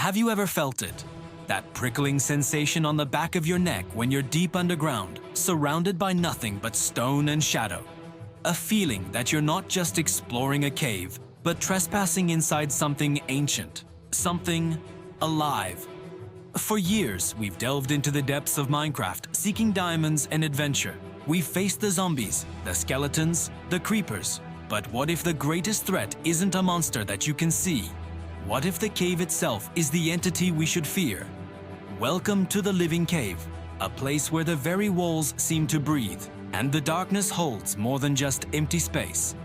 Have you ever felt it? That prickling sensation on the back of your neck when you're deep underground, surrounded by nothing but stone and shadow. A feeling that you're not just exploring a cave, but trespassing inside something ancient, something alive. For years, we've delved into the depths of Minecraft, seeking diamonds and adventure. We've faced the zombies, the skeletons, the creepers. But what if the greatest threat isn't a monster that you can see? What if the cave itself is the entity we should fear? Welcome to the Living Cave, a place where the very walls seem to breathe, and the darkness holds more than just empty space.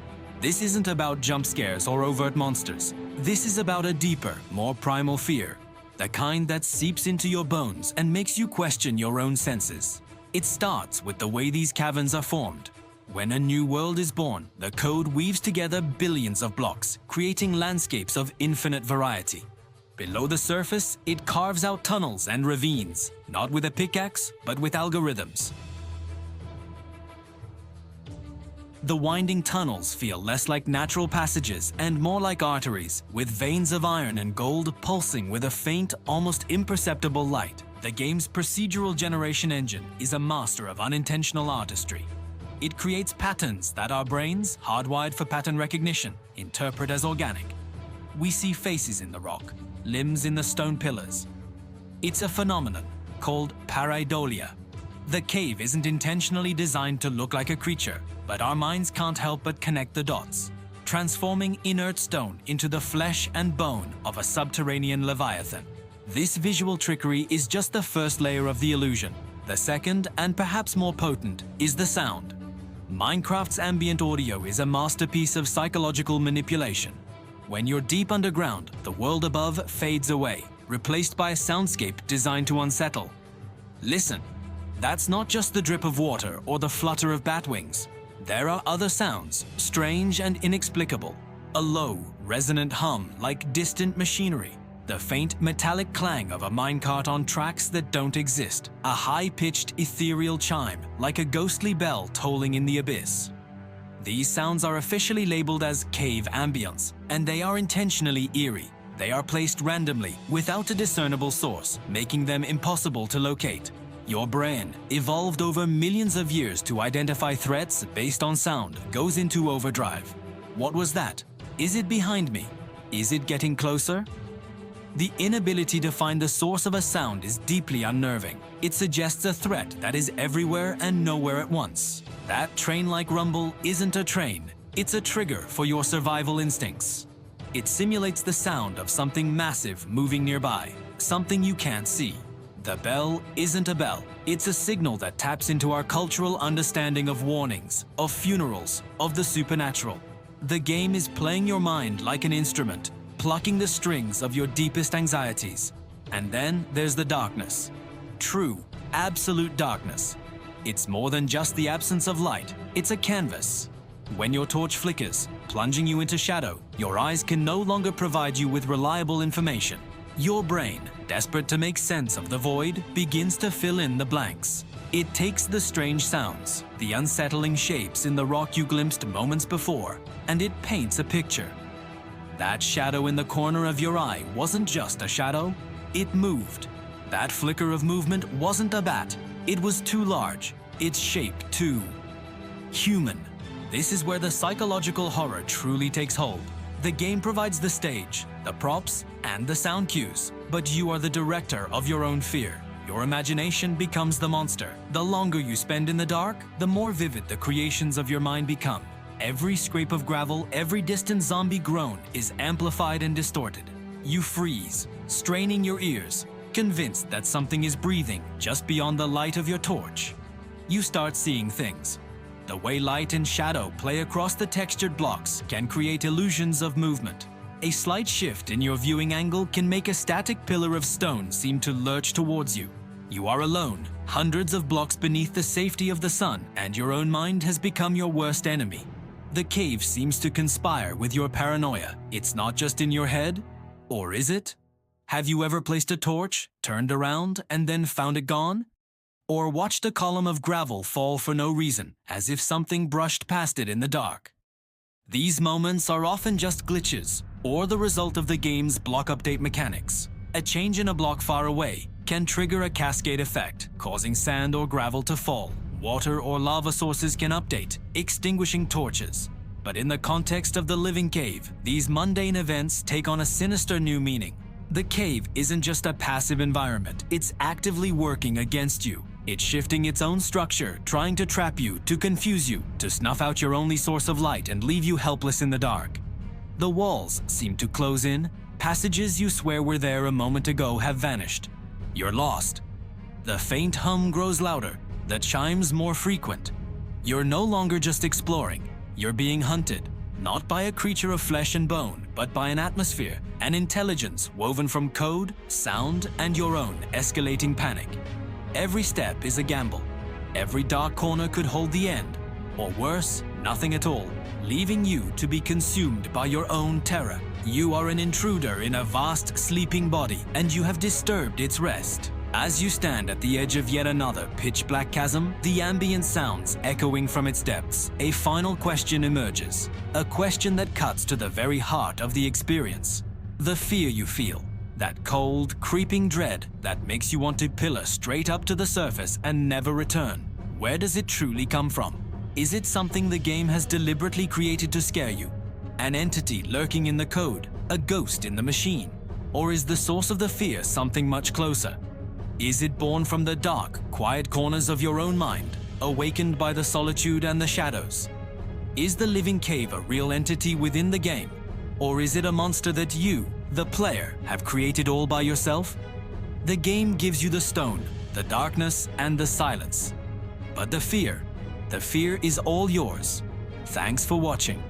This isn't about jump scares or overt monsters. This is about a deeper, more primal fear, the kind that seeps into your bones and makes you question your own senses. It starts with the way these caverns are formed. When a new world is born, the code weaves together billions of blocks, creating landscapes of infinite variety. Below the surface, it carves out tunnels and ravines, not with a pickaxe, but with algorithms. The winding tunnels feel less like natural passages and more like arteries, with veins of iron and gold pulsing with a faint, almost imperceptible light. The game's procedural generation engine is a master of unintentional artistry. It creates patterns that our brains, hardwired for pattern recognition, interpret as organic. We see faces in the rock, limbs in the stone pillars. It's a phenomenon called pareidolia. The cave isn't intentionally designed to look like a creature, but our minds can't help but connect the dots, transforming inert stone into the flesh and bone of a subterranean leviathan. This visual trickery is just the first layer of the illusion. The second, and perhaps more potent, is the sound. Minecraft's ambient audio is a masterpiece of psychological manipulation. When you're deep underground, the world above fades away, replaced by a soundscape designed to unsettle. Listen, that's not just the drip of water or the flutter of bat wings. There are other sounds, strange and inexplicable. A low, resonant hum like distant machinery. The faint metallic clang of a minecart on tracks that don't exist. A high-pitched ethereal chime, like a ghostly bell tolling in the abyss. These sounds are officially labeled as cave ambience, and they are intentionally eerie. They are placed randomly, without a discernible source, making them impossible to locate. Your brain, evolved over millions of years to identify threats based on sound, goes into overdrive. What was that? Is it behind me? Is it getting closer? The inability to find the source of a sound is deeply unnerving. It suggests a threat that is everywhere and nowhere at once. That train-like rumble isn't a train, it's a trigger for your survival instincts. It simulates the sound of something massive moving nearby, something you can't see. The bell isn't a bell, it's a signal that taps into our cultural understanding of warnings, of funerals, of the supernatural. The game is playing your mind like an instrument, plucking the strings of your deepest anxieties. And then there's the darkness. True, absolute darkness. It's more than just the absence of light, it's a canvas. When your torch flickers, plunging you into shadow, your eyes can no longer provide you with reliable information. Your brain, desperate to make sense of the void, begins to fill in the blanks. It takes the strange sounds, the unsettling shapes in the rock you glimpsed moments before, and it paints a picture. That shadow in the corner of your eye wasn't just a shadow, it moved. That flicker of movement wasn't a bat, it was too large, its shape too human. This is where the psychological horror truly takes hold. The game provides the stage, the props, and the sound cues, but you are the director of your own fear. Your imagination becomes the monster. The longer you spend in the dark, the more vivid the creations of your mind become. Every scrape of gravel, every distant zombie groan is amplified and distorted. You freeze, straining your ears, convinced that something is breathing just beyond the light of your torch. You start seeing things. The way light and shadow play across the textured blocks can create illusions of movement. A slight shift in your viewing angle can make a static pillar of stone seem to lurch towards you. You are alone, hundreds of blocks beneath the safety of the sun, and your own mind has become your worst enemy. The cave seems to conspire with your paranoia. It's not just in your head, or is it? Have you ever placed a torch, turned around, and then found it gone? Or watched a column of gravel fall for no reason, as if something brushed past it in the dark? These moments are often just glitches, or the result of the game's block update mechanics. A change in a block far away can trigger a cascade effect, causing sand or gravel to fall. Water or lava sources can update, extinguishing torches. But in the context of the living cave, these mundane events take on a sinister new meaning. The cave isn't just a passive environment, it's actively working against you. It's shifting its own structure, trying to trap you, to confuse you, to snuff out your only source of light and leave you helpless in the dark. The walls seem to close in. Passages you swear were there a moment ago have vanished. You're lost. The faint hum grows louder, the chimes more frequent. You're no longer just exploring, you're being hunted, not by a creature of flesh and bone, but by an atmosphere, an intelligence woven from code, sound, and your own escalating panic. Every step is a gamble. Every dark corner could hold the end, or worse, nothing at all, leaving you to be consumed by your own terror. You are an intruder in a vast sleeping body, and you have disturbed its rest. As you stand at the edge of yet another pitch-black chasm, the ambient sounds echoing from its depths, a final question emerges. A question that cuts to the very heart of the experience. The fear you feel. That cold, creeping dread that makes you want to pillar straight up to the surface and never return. Where does it truly come from? Is it something the game has deliberately created to scare you? An entity lurking in the code? A ghost in the machine? Or is the source of the fear something much closer? Is it born from the dark, quiet corners of your own mind, awakened by the solitude and the shadows? Is the living cave a real entity within the game? Or is it a monster that you, the player, have created all by yourself? The game gives you the stone, the darkness, and the silence. But the fear is all yours. Thanks for watching.